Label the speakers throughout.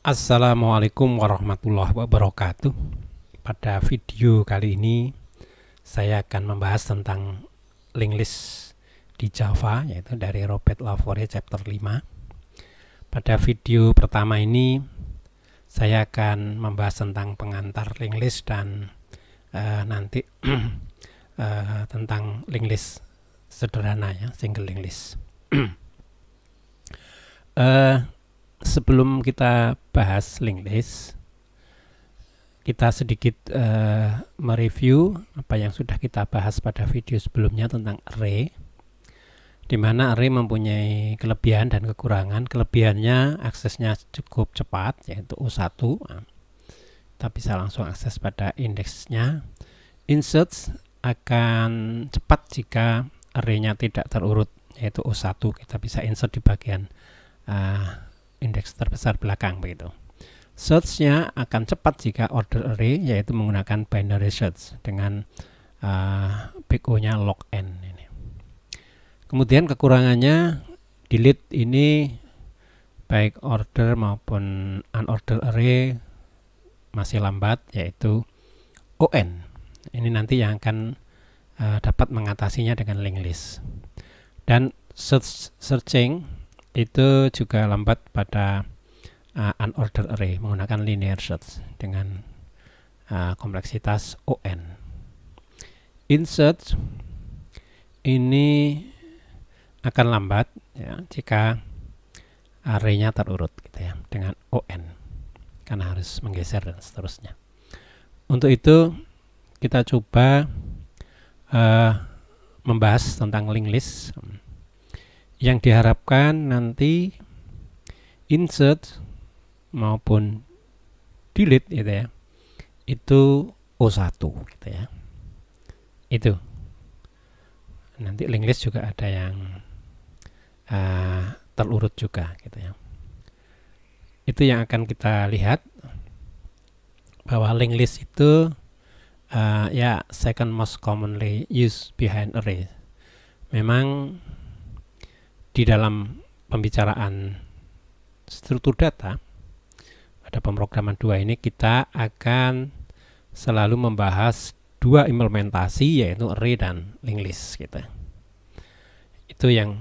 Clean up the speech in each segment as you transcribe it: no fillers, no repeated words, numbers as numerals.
Speaker 1: Assalamualaikum warahmatullahi wabarakatuh. Pada video kali ini saya akan membahas tentang linked list di Java, yaitu dari Robert Lavore chapter 5. Pada video pertama ini saya akan membahas tentang pengantar linked list dan nanti tentang linked list sederhana, ya, single linked list. Sebelum kita bahas linked list, kita sedikit mereview apa yang sudah kita bahas pada video sebelumnya tentang array, di mana array mempunyai kelebihan dan kekurangan. Kelebihannya aksesnya cukup cepat, yaitu U1. Kita bisa langsung akses pada indeksnya. Insert akan cepat jika array-nya tidak terurut, yaitu U1. Kita bisa insert di bagian indeks terbesar belakang begitu. Search-nya akan cepat jika order array, yaitu menggunakan binary search dengan big O-nya log n ini. Kemudian kekurangannya, delete ini baik order maupun unordered array masih lambat, yaitu on. Ini nanti yang akan dapat mengatasinya dengan linked list. Dan searching itu juga lambat pada unordered array menggunakan linear search dengan kompleksitas on. Insert ini akan lambat, ya, jika array-nya terurut gitu, ya, dengan on, karena harus menggeser dan seterusnya. Untuk itu kita coba membahas tentang linked list. Yang diharapkan nanti insert maupun delete gitu, ya, itu O1 gitu, ya. Itu nanti linked list juga ada yang terurut juga gitu, ya. Itu yang akan kita lihat, bahwa linked list itu ya second most commonly used behind array. Memang di dalam pembicaraan struktur data pada pemrograman 2 ini kita akan selalu membahas dua implementasi, yaitu array dan linked list gitu. Itu yang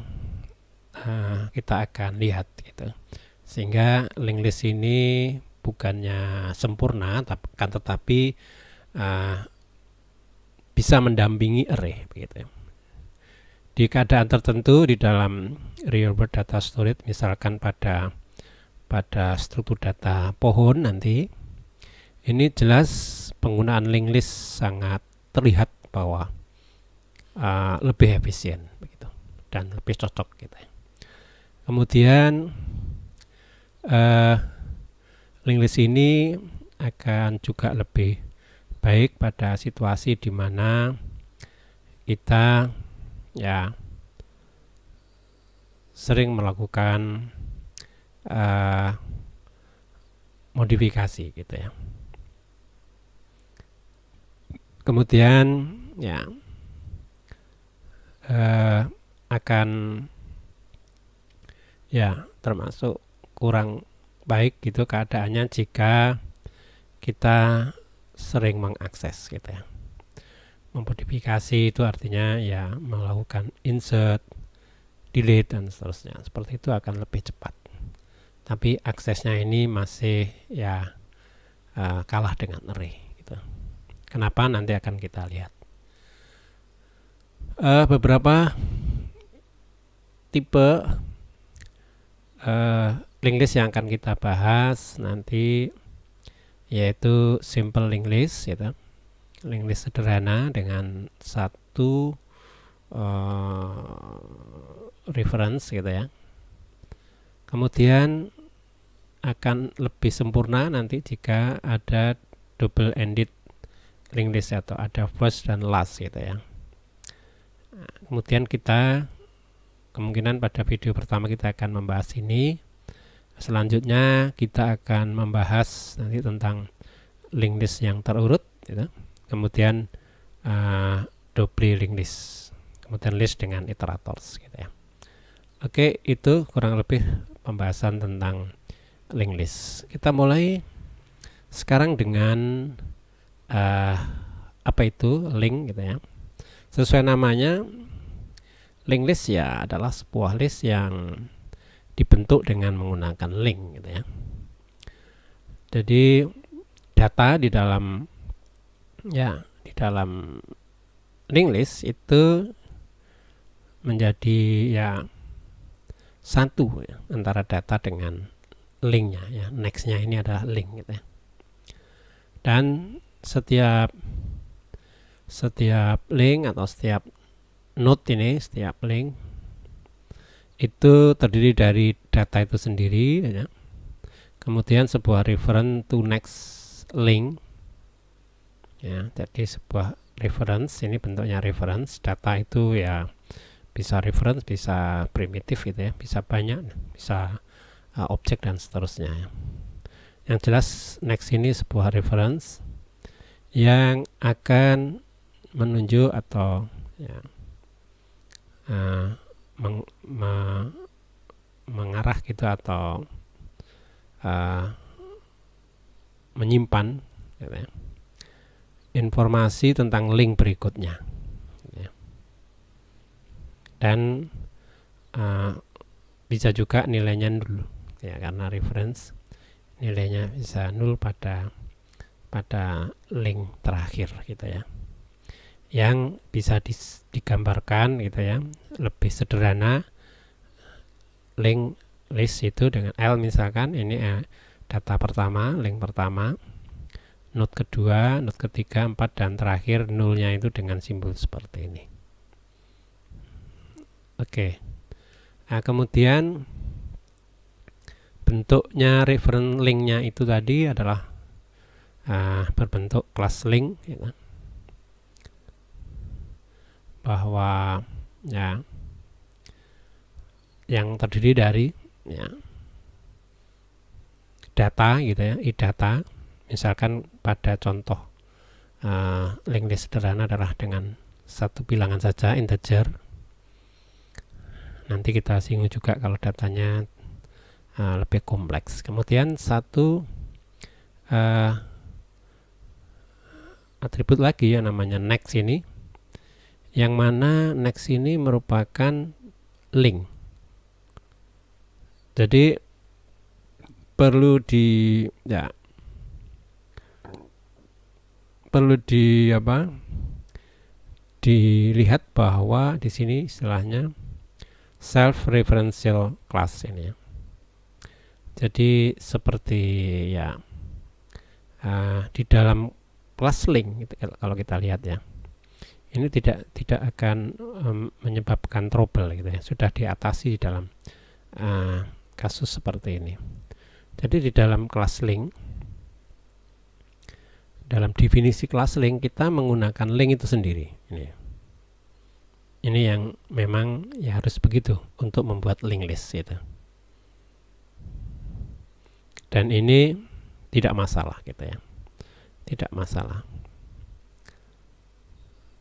Speaker 1: kita akan lihat gitu. Sehingga linked list ini bukannya sempurna, tetapi bisa mendampingi array begitu. Di keadaan tertentu di dalam real world data storage, misalkan pada struktur data pohon nanti, ini jelas penggunaan linked list sangat terlihat bahwa lebih efisien begitu dan lebih cocok gitu. Kemudian linked list ini akan juga lebih baik pada situasi di mana kita, ya, sering melakukan modifikasi gitu, ya. Kemudian, ya, akan, ya, termasuk kurang baik gitu keadaannya jika kita sering mengakses gitu, ya. Memodifikasi itu artinya, ya, melakukan insert, delete dan seterusnya. Seperti itu akan lebih cepat. Tapi aksesnya ini masih, ya, kalah dengan array gitu. Kenapa? Nanti akan kita lihat. Beberapa tipe linked list yang akan kita bahas nanti, yaitu simple linked list gitu. Linked list sederhana dengan satu reference gitu, ya. Kemudian akan lebih sempurna nanti jika ada double ended linked list atau ada first dan last gitu, ya. Kemudian kita kemungkinan pada video pertama kita akan membahas ini. Selanjutnya kita akan membahas nanti tentang linked list yang terurut gitu. Kemudian double linked list, kemudian list dengan iterators gitu, ya. Oke, itu kurang lebih pembahasan tentang linked list. Kita mulai sekarang dengan apa itu link gitu ya. Sesuai namanya, linked list ya adalah sebuah list yang dibentuk dengan menggunakan link gitu ya. Jadi data di dalam linked list itu menjadi ya satu ya, antara data dengan linknya ya. Nextnya ini adalah link gitu ya. Dan setiap link atau setiap node ini, setiap link itu terdiri dari data itu sendiri ya. Kemudian sebuah reference to next link ya. Jadi sebuah reference, ini bentuknya reference. Data itu ya bisa reference, bisa primitif gitu ya, bisa banyak, bisa objek dan seterusnya ya. Yang jelas next ini sebuah reference yang akan menunjuk atau ya, mengarah gitu atau menyimpan gitu ya, informasi tentang link berikutnya gitu ya. Dan bisa juga nilainya nol ya, karena reference nilainya bisa nol pada link terakhir gitu ya, yang bisa digambarkan gitu ya lebih sederhana. Link list itu dengan L misalkan, ini data pertama, link pertama, node kedua, node ketiga, 4, dan terakhir nolnya itu dengan simbol seperti ini. Oke. Nah, kemudian bentuknya reference linknya itu tadi adalah berbentuk class link gitu. Bahwa ya yang terdiri dari ya data gitu ya, i-data. Misalkan pada contoh linked list sederhana adalah dengan satu bilangan saja, integer. Nanti kita singgung juga kalau datanya lebih kompleks. Kemudian satu atribut lagi yang namanya next ini, yang mana next ini merupakan link. Jadi perlu dilihat bahwa di sini istilahnya self referential class ini ya. Jadi seperti ya di dalam class link gitu, kalau kita lihat ya, ini tidak akan menyebabkan trouble gitu ya, sudah diatasi di dalam kasus seperti ini. Jadi di dalam class link, dalam definisi class link, kita menggunakan link itu sendiri. Ini yang memang ya harus begitu untuk membuat link list gitu. Dan ini tidak masalah gitu ya, tidak masalah.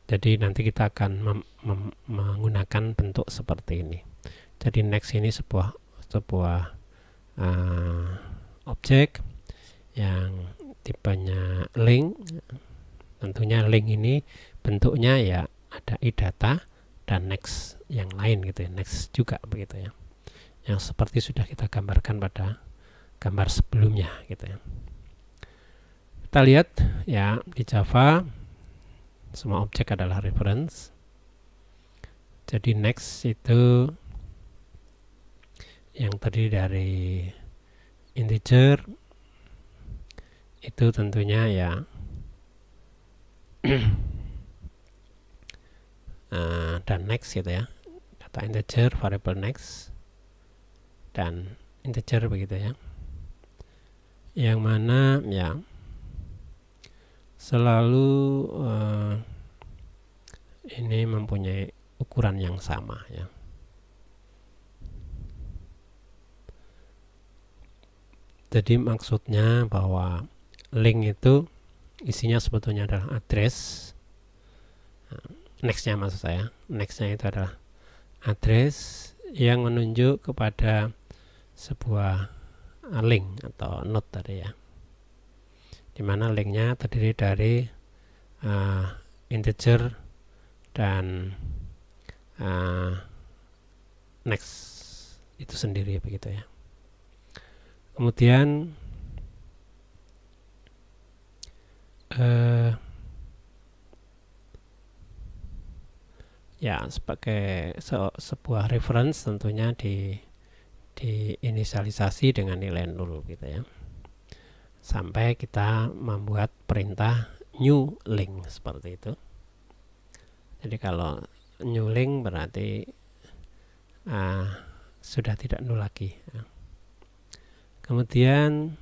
Speaker 1: Jadi nanti kita akan menggunakan bentuk seperti ini. Jadi next ini sebuah objek yang tipenya link. Tentunya link ini bentuknya ya ada i-data dan next yang lain gitu ya, next juga begitu ya, yang seperti sudah kita gambarkan pada gambar sebelumnya gitu ya. Kita lihat ya, di Java semua objek adalah reference. Jadi next itu yang terdiri dari integer, itu tentunya ya dan next gitu ya, data integer, variable next, dan integer begitu ya, yang mana ya selalu ini mempunyai ukuran yang sama ya. Jadi maksudnya bahwa link itu isinya sebetulnya adalah address. Nextnya maksud saya, nextnya itu adalah address yang menunjuk kepada sebuah link atau node tadi ya, dimana linknya terdiri dari integer dan next itu sendiri begitu ya. Kemudian ya sebagai sebuah reference tentunya diinisialisasi dengan nilai 0 gitu ya, sampai kita membuat perintah new link seperti itu. Jadi kalau new link berarti sudah tidak nol lagi ya. Kemudian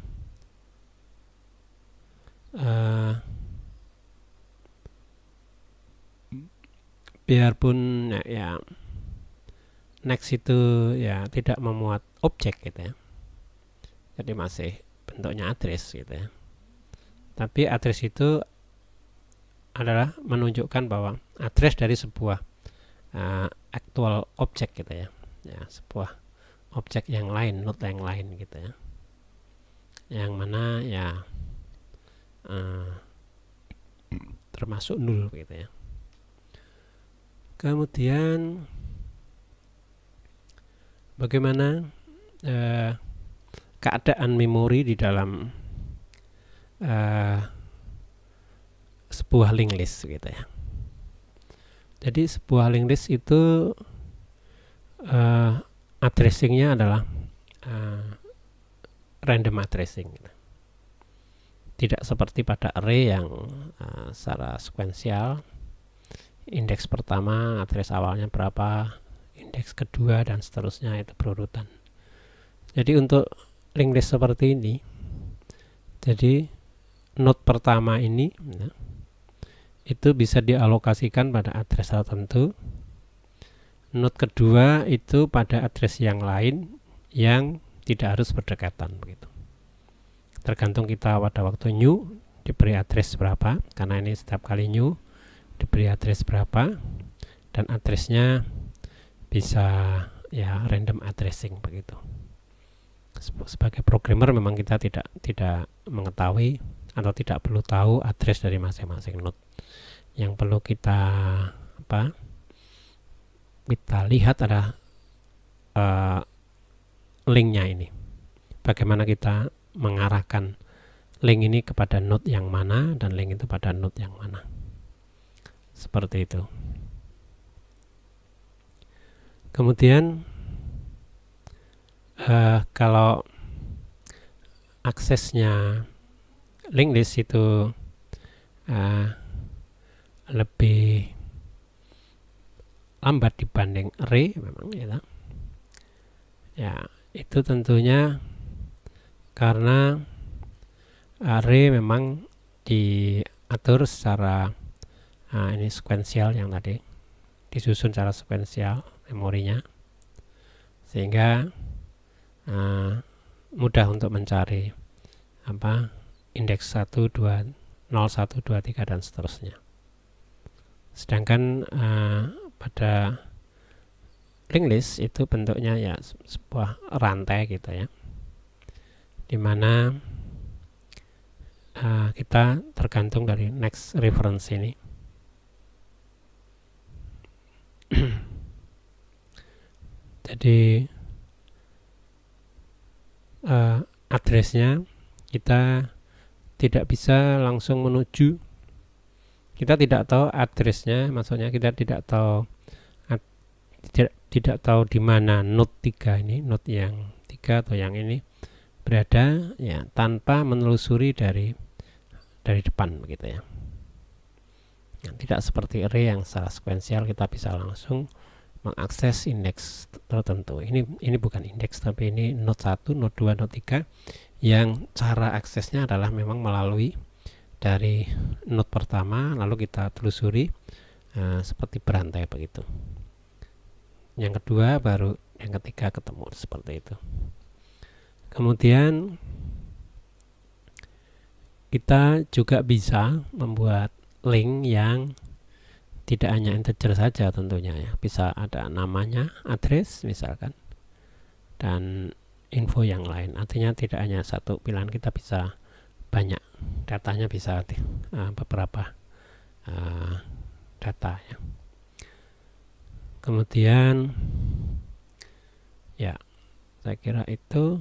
Speaker 1: biarpun ya next itu ya tidak memuat objek gitu ya, jadi masih bentuknya address gitu ya, tapi address itu adalah menunjukkan bahwa address dari sebuah actual objek gitu ya, sebuah objek yang lain, node yang lain gitu ya, yang mana ya termasuk nol gitu ya. Kemudian bagaimana keadaan memori di dalam sebuah linked list gitu ya. Jadi sebuah linked list itu addressingnya adalah random addressing gitu. Tidak seperti pada array yang secara sekuensial, indeks pertama address awalnya berapa, indeks kedua dan seterusnya itu berurutan. Jadi untuk linked list seperti ini, jadi node pertama ini itu bisa dialokasikan pada address tertentu, node kedua itu pada address yang lain yang tidak harus berdekatan begitu. Tergantung kita pada waktu new diberi address berapa, karena ini setiap kali new diberi address berapa, dan addressnya bisa ya random addressing begitu. Sebagai programmer memang kita tidak mengetahui atau tidak perlu tahu address dari masing-masing node. Yang perlu kita lihat adalah linknya ini, bagaimana kita mengarahkan link ini kepada node yang mana dan link itu pada node yang mana, seperti itu. Kemudian kalau aksesnya linked list itu lebih lambat dibanding array memang ya, itu tentunya karena array memang diatur secara ini sekuensial, yang tadi disusun secara sekuensial memorinya, sehingga mudah untuk mencari indeks 1, 2, 0, 1, 2, 3 dan seterusnya. Sedangkan pada linked list itu bentuknya ya sebuah rantai gitu ya, dimana kita tergantung dari next reference ini. Jadi addressnya kita tidak bisa langsung menuju, kita tidak tahu addressnya, maksudnya kita tidak tahu di mana node 3 ini, node yang 3 atau yang ini berada ya, tanpa menelusuri dari depan begitu ya. Tidak seperti array yang secara sekuensial kita bisa langsung mengakses indeks tertentu. Ini bukan indeks, tapi ini node 1, node 2, node 3 yang cara aksesnya adalah memang melalui dari node pertama lalu kita telusuri seperti berantai begitu. Yang kedua baru yang ketiga ketemu, seperti itu. Kemudian kita juga bisa membuat link yang tidak hanya integer saja tentunya ya, bisa ada namanya address misalkan, dan info yang lain. Artinya tidak hanya satu pilihan, kita bisa banyak datanya, bisa beberapa data ya. Kemudian ya saya kira itu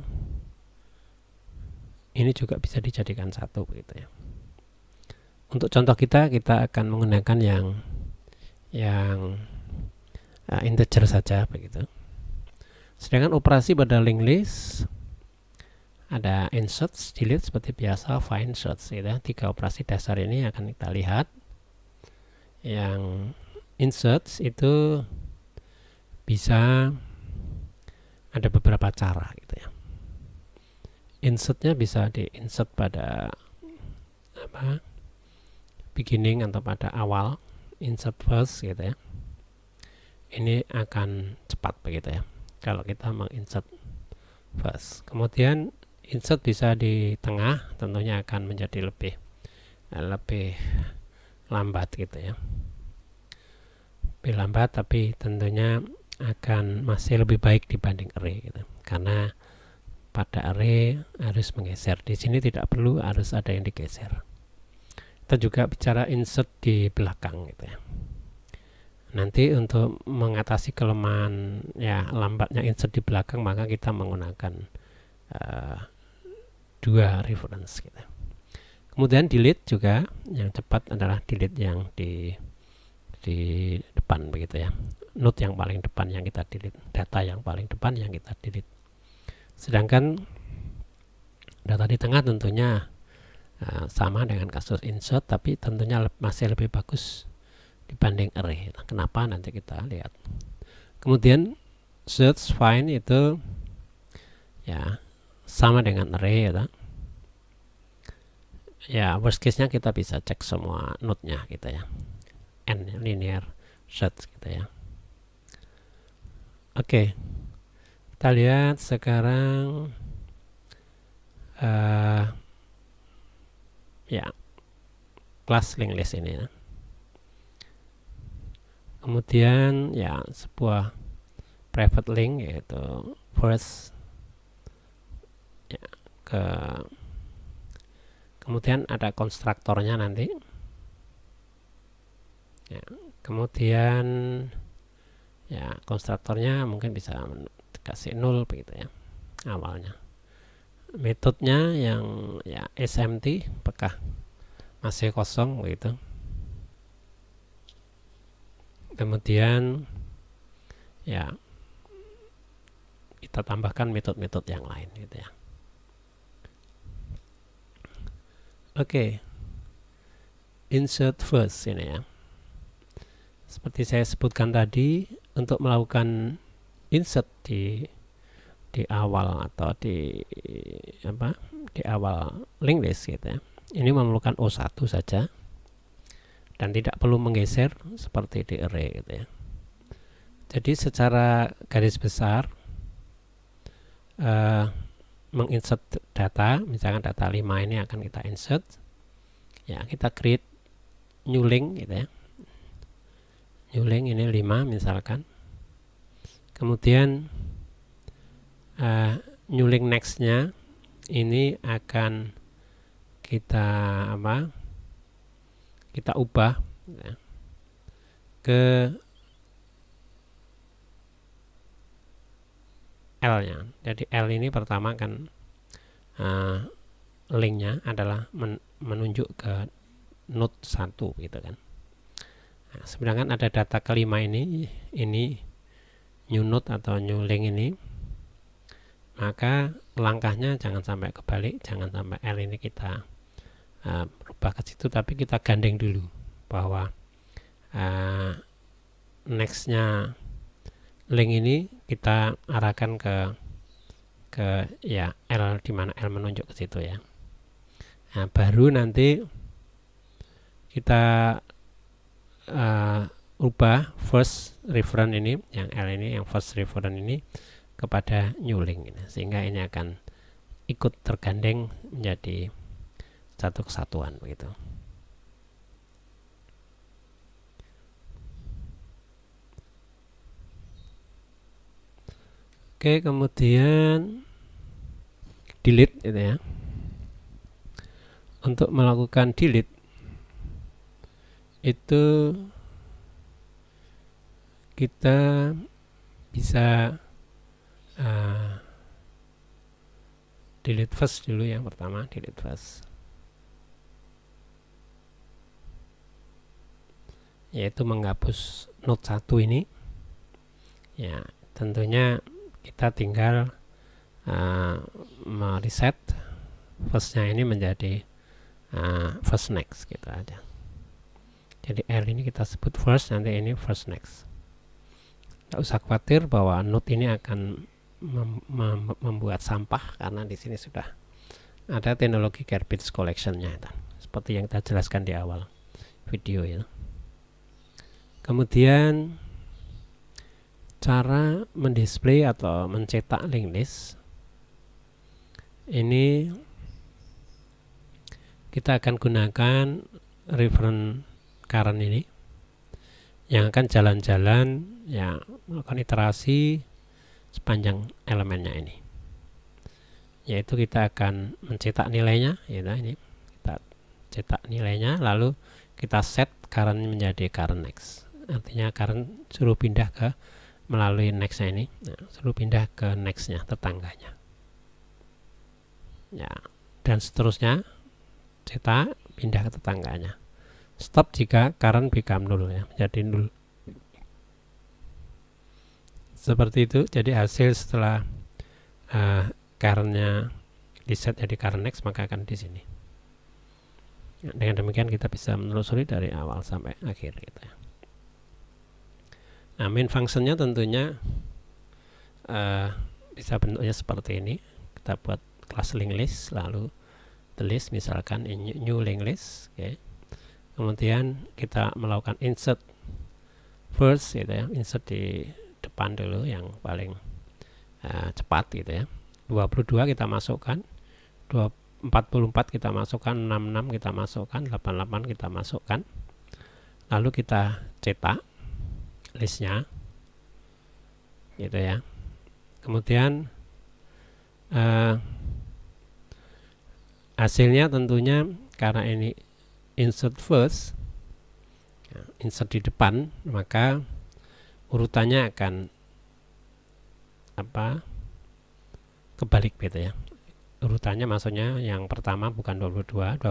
Speaker 1: ini juga bisa dijadikan satu begitu ya. Untuk contoh kita akan menggunakan yang integer saja begitu. Sedangkan operasi pada linked list ada insert, delete seperti biasa, find, search gitu ya. 3 operasi dasar ini akan kita lihat. Yang insert itu bisa ada beberapa cara gitu ya. Insertnya bisa di insert pada beginning atau pada awal, insert first gitu ya. Ini akan cepat begitu ya kalau kita menginsert first. Kemudian insert bisa di tengah, tentunya akan menjadi lebih lambat gitu ya. Lebih lambat, tapi tentunya akan masih lebih baik dibanding array gitu. Karena pada array harus menggeser. Di sini tidak perlu harus ada yang digeser. Kita juga bicara insert di belakang gitu ya. Nanti untuk mengatasi kelemahan ya lambatnya insert di belakang, maka kita menggunakan 2 reference gitu. Kemudian delete juga, yang cepat adalah delete yang di depan begitu ya. Node yang paling depan yang kita delete, data yang paling depan yang kita delete. Sedangkan data di tengah tentunya sama dengan kasus insert, tapi tentunya masih lebih bagus dibanding array. Kenapa? Nanti kita lihat. Kemudian search, find itu ya sama dengan array ya. Ya worst case-nya kita bisa cek semua node-nya gitu ya. N linear search gitu ya. Oke. Kita lihat sekarang ya kelas linked list ini ya. Kemudian ya sebuah private link yaitu first ya, kemudian ada konstruktornya nanti ya, kemudian ya konstruktornya mungkin bisa kasih 0 begitu ya awalnya. Metodenya yang ya SMT apakah masih kosong begitu. Kemudian ya kita tambahkan metode-metode yang lain gitu ya. Oke. Insert first ini ya. Seperti saya sebutkan tadi, untuk melakukan insert di awal atau di awal linked list gitu ya. Ini memerlukan O1 saja dan tidak perlu menggeser seperti di array gitu ya. Jadi secara garis besar menginsert data, misalkan data 5 ini akan kita insert ya, kita create new link gitu ya. New link ini 5 misalkan. Kemudian new link next-nya ini akan kita kita ubah ya, ke L-nya. Jadi L ini pertama kan linknya adalah menunjuk ke node 1 gitu kan. Nah, sedangkan ada data kelima ini new node atau new link ini, maka langkahnya jangan sampai kebalik, jangan sampai L ini kita berubah ke situ, tapi kita gandeng dulu bahwa next-nya link ini kita arahkan ke ya L, di mana L menunjuk ke situ ya. Nah, baru nanti kita ubah first reference ini, yang L ini, yang first reference ini kepada new link ini, sehingga ini akan ikut tergandeng menjadi satu kesatuan begitu. Oke, kemudian delete gitu ya. Untuk melakukan delete itu kita bisa delete first dulu. Yang pertama delete first, yaitu menghapus note 1 ini ya. Tentunya kita tinggal mereset firstnya ini menjadi first next gitu aja. Jadi R ini kita sebut first, nanti ini first next. Tidak usah khawatir bahwa note ini akan membuat sampah, karena di sini sudah ada teknologi garbage collection-nya, seperti yang kita jelaskan di awal video ya. Kemudian cara mendisplay atau mencetak linked list ini kita akan gunakan reference current ini yang akan jalan-jalan ya, melakukan iterasi sepanjang elemennya ini, yaitu kita akan mencetak nilainya ya. Ini kita cetak nilainya, lalu kita set current menjadi current next, artinya current suruh pindah ke melalui nextnya ini, suruh pindah ke nextnya, tetangganya ya, dan seterusnya. Cetak pindah ke tetangganya. Stop jika current become null ya, menjadi nol. Seperti itu. Jadi hasil setelah currentnya di set jadi current next, maka akan di sini. Dengan demikian kita bisa menelusuri dari awal sampai akhir gitu ya. Nah, main functionnya tentunya bisa bentuknya seperti ini. Kita buat kelas linked list, lalu the list, misalkan new linked list, okay. Kemudian kita melakukan insert first gitu ya, insert di depan dulu yang paling cepat gitu ya. 22 kita masukkan, 44 kita masukkan, 66 kita masukkan, 88 kita masukkan, lalu kita cetak listnya gitu ya. Kemudian hasilnya tentunya karena ini insert first, insert di depan, maka urutannya akan kebalik gitu ya. Urutannya maksudnya yang pertama bukan 22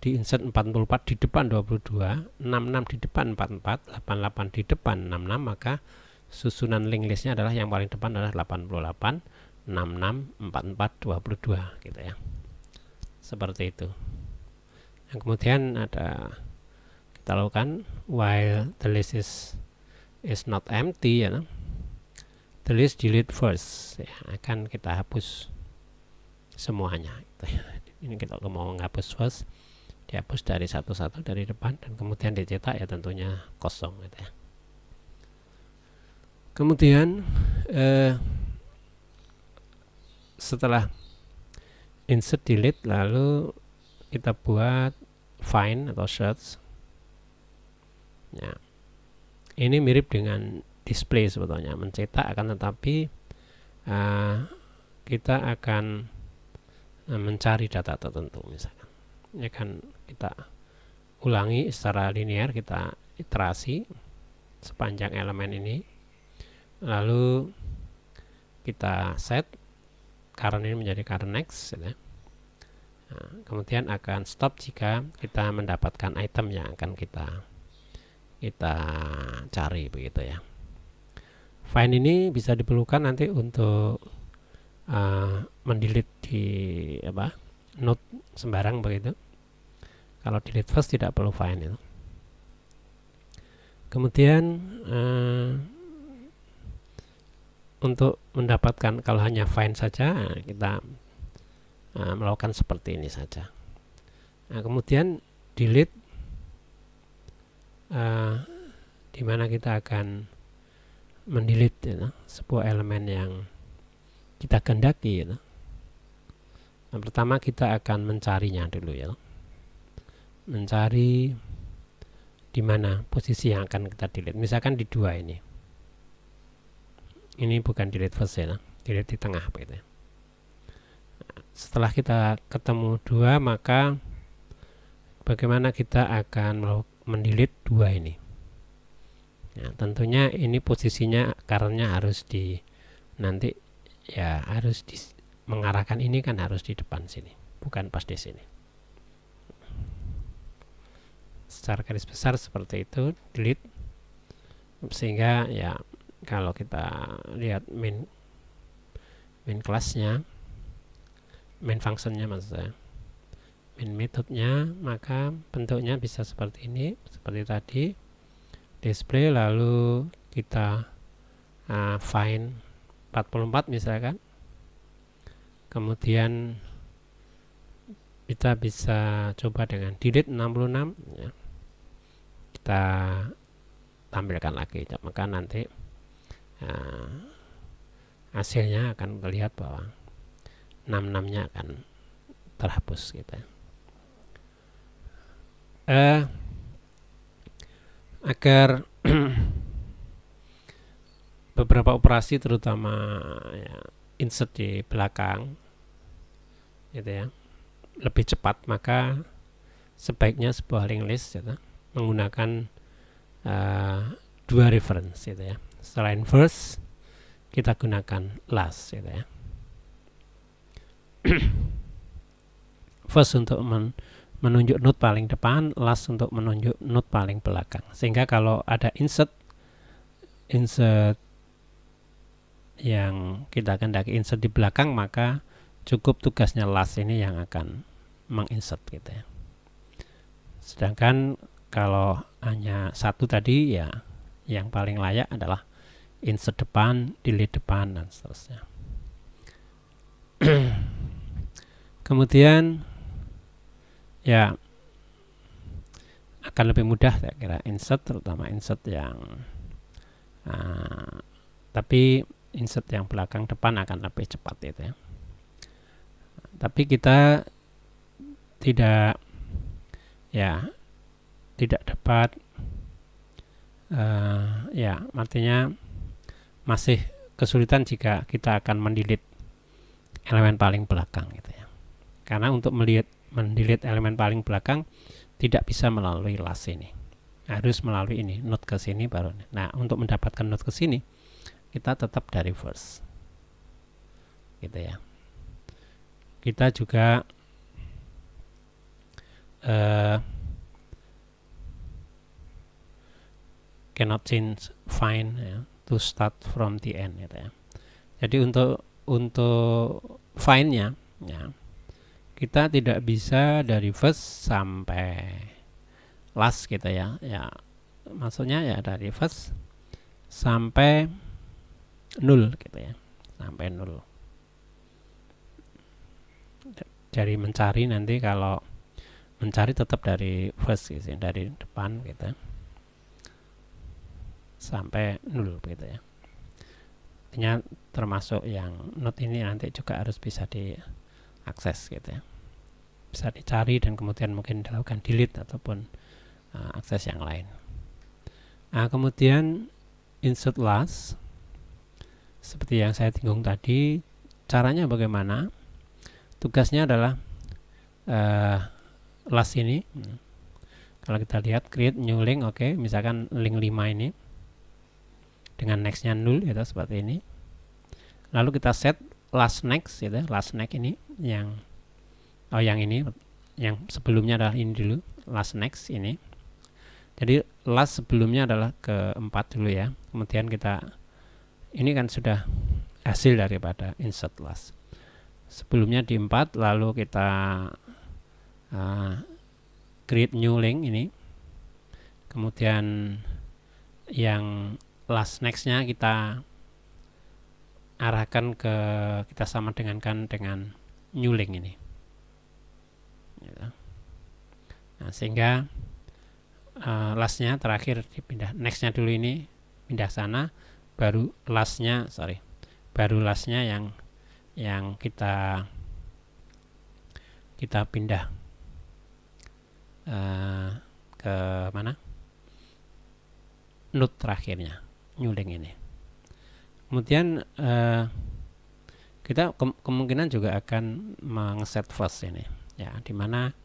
Speaker 1: di insert 44 di depan 22, 66 di depan 44, 88 di depan 66, maka susunan linked listnya adalah yang paling depan adalah 88, 66, 44, 22 gitu ya. Seperti itu. Yang kemudian ada kita lakukan while the list is not empty ya, the list delete first ya, akan kita hapus semuanya gitu ya. Ini kita mau menghapus first, dihapus dari satu-satu dari depan, dan kemudian dicetak ya tentunya kosong gitu ya. Kemudian setelah insert delete, lalu kita buat find atau search ya. Ini mirip dengan display sebetulnya, mencetak, akan tetapi kita akan mencari data tertentu misalkan ya kan. Kita ulangi secara linear, kita iterasi sepanjang elemen ini, lalu kita set current ini menjadi current next ya. Nah, kemudian akan stop jika kita mendapatkan item yang akan kita cari begitu ya. Find ini bisa diperlukan nanti untuk mendelete di node sembarang begitu. Kalau delete first tidak perlu find itu. Kemudian untuk mendapatkan, kalau hanya find saja kita melakukan seperti ini saja. Nah, kemudian delete di mana kita akan mendelete ya, sebuah elemen yang kita kehendaki ya. Nah, pertama kita akan mencarinya dulu ya. Mencari di mana posisi yang akan kita delete. Misalkan di 2 ini. Ini bukan delete first ya, delete di tengah begitu ya. setelah kita ketemu 2, maka bagaimana kita akan mendelete 2 ini. Nah, tentunya ini posisinya karena harus di nanti ya harus mengarahkan ini kan harus di depan sini, bukan pas di sini. Secara garis besar seperti itu, delete, sehingga ya kalau kita lihat main kelasnya, main functionnya maksud saya, main metodenya, maka bentuknya bisa seperti ini, seperti tadi, display, lalu kita find 44 misalkan, kemudian kita bisa coba dengan delete 66 ya. Kita tampilkan lagi, maka nanti hasilnya akan terlihat bahwa 66-nya akan terhapus gitu. Agar beberapa operasi terutama ya, insert di belakang gitu ya, lebih cepat, maka sebaiknya sebuah linked list gitu, menggunakan 2 reference gitu ya. Selain first, kita gunakan last gitu ya. First untuk menunjuk node paling depan, last untuk menunjuk node paling belakang. Sehingga kalau ada insert yang kita kehendaki insert di belakang, maka cukup tugasnya last ini yang akan menginsert gitu ya. Sedangkan kalau hanya satu tadi ya, yang paling layak adalah insert depan, delete depan, dan seterusnya. Kemudian ya akan lebih mudah saya kira insert, terutama insert yang tapi insert yang belakang depan akan lebih cepat gitu ya. Tapi kita tidak dapat ya, artinya masih kesulitan jika kita akan mendelete elemen paling belakang gitu ya. Karena untuk mendelete elemen paling belakang tidak bisa melalui last ini, harus melalui ini, node ke sini baru. Nah, untuk mendapatkan node ke sini kita tetap dari first gitu ya. Kita juga cannot change find ya, to start from the end gitu ya. Jadi untuk find-nya ya, kita tidak bisa dari first sampai last gitu ya. Ya, maksudnya ya dari first sampai 0 gitu ya, sampai 0. Jadi mencari nanti kalau mencari tetap dari first gitu, dari depan gitu sampai 0 gitu ya. Artinya termasuk yang node ini nanti juga harus bisa diakses gitu ya, bisa dicari dan kemudian mungkin dilakukan delete ataupun akses yang lain. Nah, kemudian insert last seperti yang saya singgung tadi, caranya bagaimana? Tugasnya adalah last ini, kalau kita lihat create new link, oke, misalkan link 5 ini dengan nextnya 0 gitu, seperti ini. Lalu kita set last next gitu, last next ini yang ini yang sebelumnya adalah ini dulu, last next ini. Jadi last sebelumnya adalah keempat dulu ya. Kemudian kita ini kan sudah hasil daripada insert last. Sebelumnya di 4, lalu kita create new link ini. Kemudian yang last nextnya kita arahkan ke, kita sama dengan new link ini. Nah, sehingga lastnya terakhir dipindah, nextnya dulu ini pindah sana, baru lastnya yang kita pindah ke mana, node terakhirnya, new link ini. Kemudian Kita kemungkinan juga akan mengeset first ini ya, dimana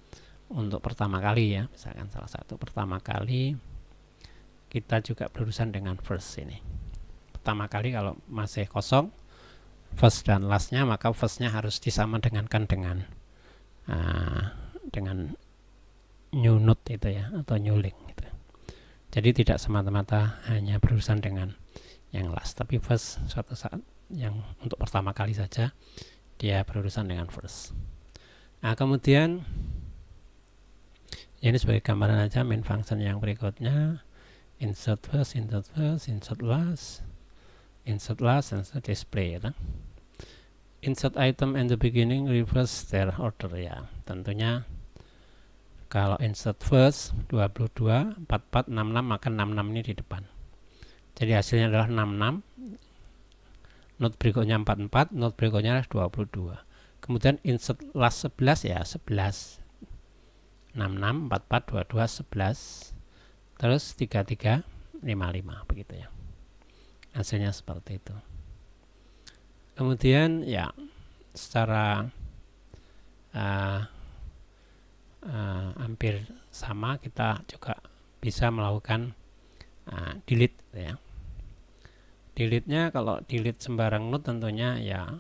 Speaker 1: untuk pertama kali ya, misalkan salah satu pertama kali kita juga berurusan dengan first ini. Pertama kali kalau masih kosong first dan lastnya, maka firstnya harus disamadengankan dengan new node itu ya, atau new link gitu. Jadi tidak semata-mata hanya berurusan dengan yang last, tapi first suatu saat yang untuk pertama kali saja dia berurusan dengan first. Nah, kemudian ini sebagai gambaran aja main function yang berikutnya, insert first, insert first, insert last, insert display ya. Insert item in the beginning, reverse their order ya. Tentunya kalau insert first 22, 44, 66, maka 66 ini di depan. Jadi hasilnya adalah 66. Node berikutnya 44, node berikutnya 22. Kemudian insert last 11 ya, 11. 66, 44, 22, 11. Terus 33, 55 begitu ya. Hasilnya seperti itu. Kemudian ya secara hampir sama kita juga bisa melakukan delete ya. Delete-nya kalau delete sembarang node tentunya ya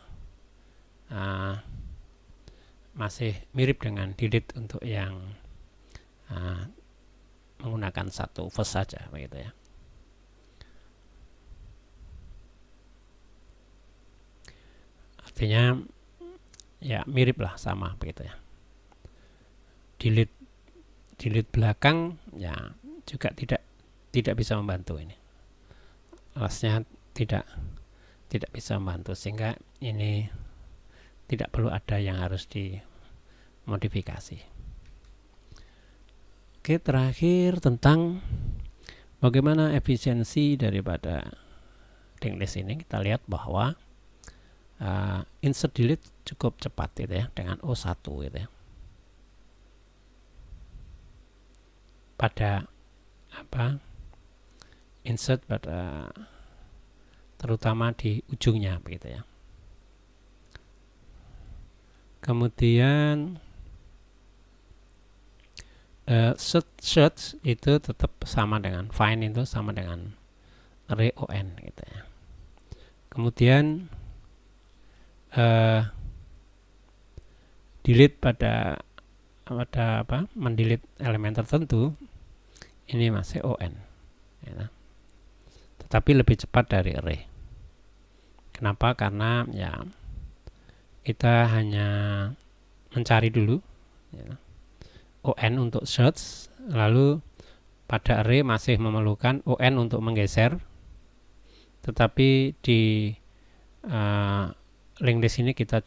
Speaker 1: masih mirip dengan delete untuk yang menggunakan satu first saja begitu ya. Artinya ya mirip lah, sama begitu ya. Delete belakang ya juga tidak bisa membantu ini. Lastnya tidak bisa membantu, sehingga ini tidak perlu ada yang harus dimodifikasi. Oke, terakhir tentang bagaimana efisiensi daripada linked list ini, kita lihat bahwa insert delete cukup cepat gitu ya, dengan O1 gitu ya. Pada insert pada terutama di ujungnya begitu ya. Kemudian search itu tetap sama dengan find, itu sama dengan array on gitu ya. Kemudian delete pada mendelete elemen tertentu ini masih on ya. Tetapi lebih cepat dari array. Kenapa? Karena ya kita hanya mencari dulu ya, on untuk search, lalu pada array masih memerlukan on untuk menggeser, tetapi di linked list ini kita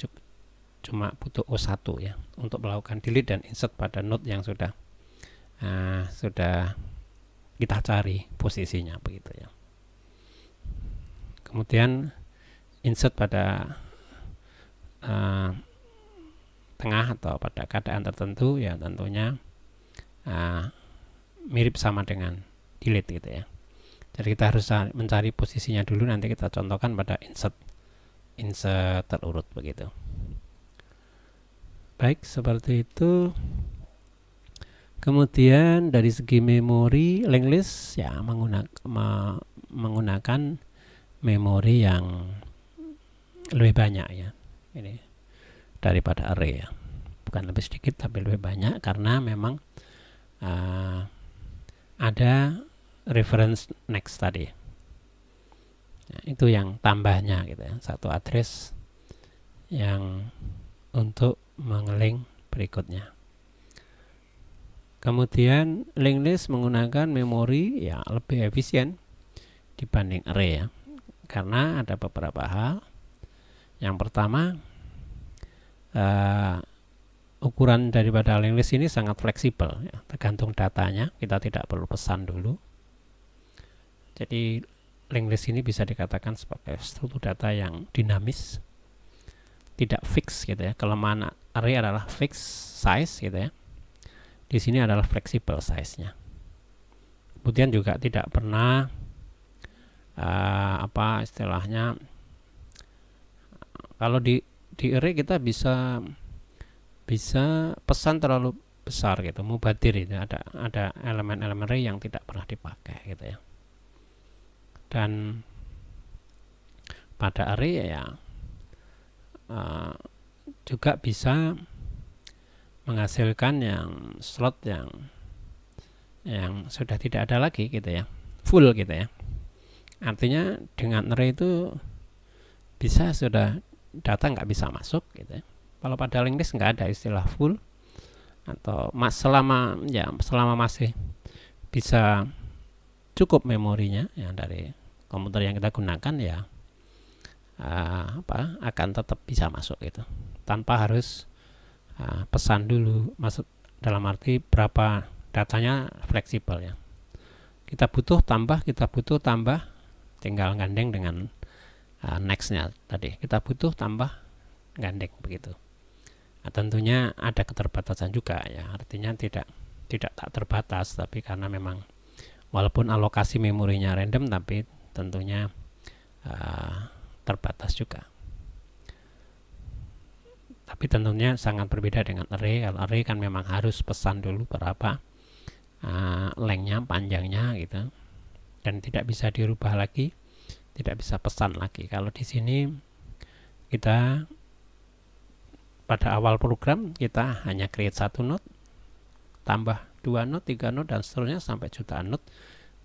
Speaker 1: cuma butuh O1 ya untuk melakukan delete dan insert pada node yang sudah kita cari posisinya begitu ya. Kemudian insert pada tengah atau pada keadaan tertentu ya tentunya mirip sama dengan delete gitu ya. Jadi kita harus mencari posisinya dulu, nanti kita contohkan pada insert terurut begitu. Baik, seperti itu. Kemudian dari segi memori, linked list ya menggunakan memori yang lebih banyak ya, ini daripada array ya. Bukan lebih sedikit tapi lebih banyak, karena memang ada reference next tadi ya, itu yang tambahnya gitu ya, satu address yang untuk mengelink berikutnya. Kemudian linked list menggunakan memori ya lebih efisien dibanding array ya, karena ada beberapa hal. Yang pertama, ukuran daripada linked list ini sangat fleksibel ya, tergantung datanya, kita tidak perlu pesan dulu. Jadi linked list ini bisa dikatakan sebagai struktur data yang dinamis, tidak fix gitu ya. Kelemahan array adalah fix size gitu ya. Di sini adalah flexible size-nya. Kemudian juga tidak pernah istilahnya Kalau di array kita bisa pesan terlalu besar gitu, mubadir itu, ada elemen-elemen array yang tidak pernah dipakai gitu ya. Dan pada array ya juga bisa menghasilkan yang slot yang sudah tidak ada lagi gitu ya, full gitu ya. Artinya dengan array itu bisa sudah data nggak bisa masuk gitu ya. Kalau pada linked list nggak ada istilah full, atau selama masih bisa cukup memorinya yang dari komputer yang kita gunakan ya akan tetap bisa masuk gitu, tanpa harus pesan dulu. Maksud dalam arti berapa datanya fleksibel ya. Kita butuh tambah, tinggal gandeng dengan nextnya tadi. Kita butuh tambah gandeng begitu. Nah, tentunya ada keterbatasan juga ya, artinya tidak tak terbatas, tapi karena memang walaupun alokasi memorinya random, tapi tentunya terbatas juga. Tapi tentunya sangat berbeda dengan array. Kalau array kan memang harus pesan dulu berapa lengthnya, panjangnya gitu, dan tidak bisa dirubah lagi, tidak bisa pesan lagi. Kalau di sini kita pada awal program kita hanya create 1 node, tambah 2 node, 3 node, dan seterusnya sampai jutaan node,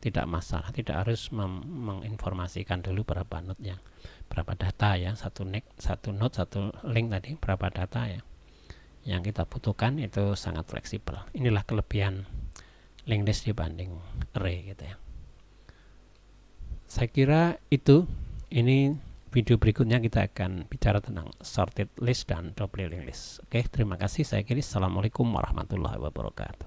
Speaker 1: tidak masalah. Tidak harus menginformasikan dulu berapa node yang berapa data ya, satu node, satu link tadi berapa data ya yang kita butuhkan. Itu sangat fleksibel. Inilah kelebihan linked list dibanding array gitu ya. Saya kira itu. Ini video berikutnya kita akan bicara tentang sorted list dan double linked list. Oke, terima kasih. Saya kira assalamualaikum warahmatullahi wabarakatuh.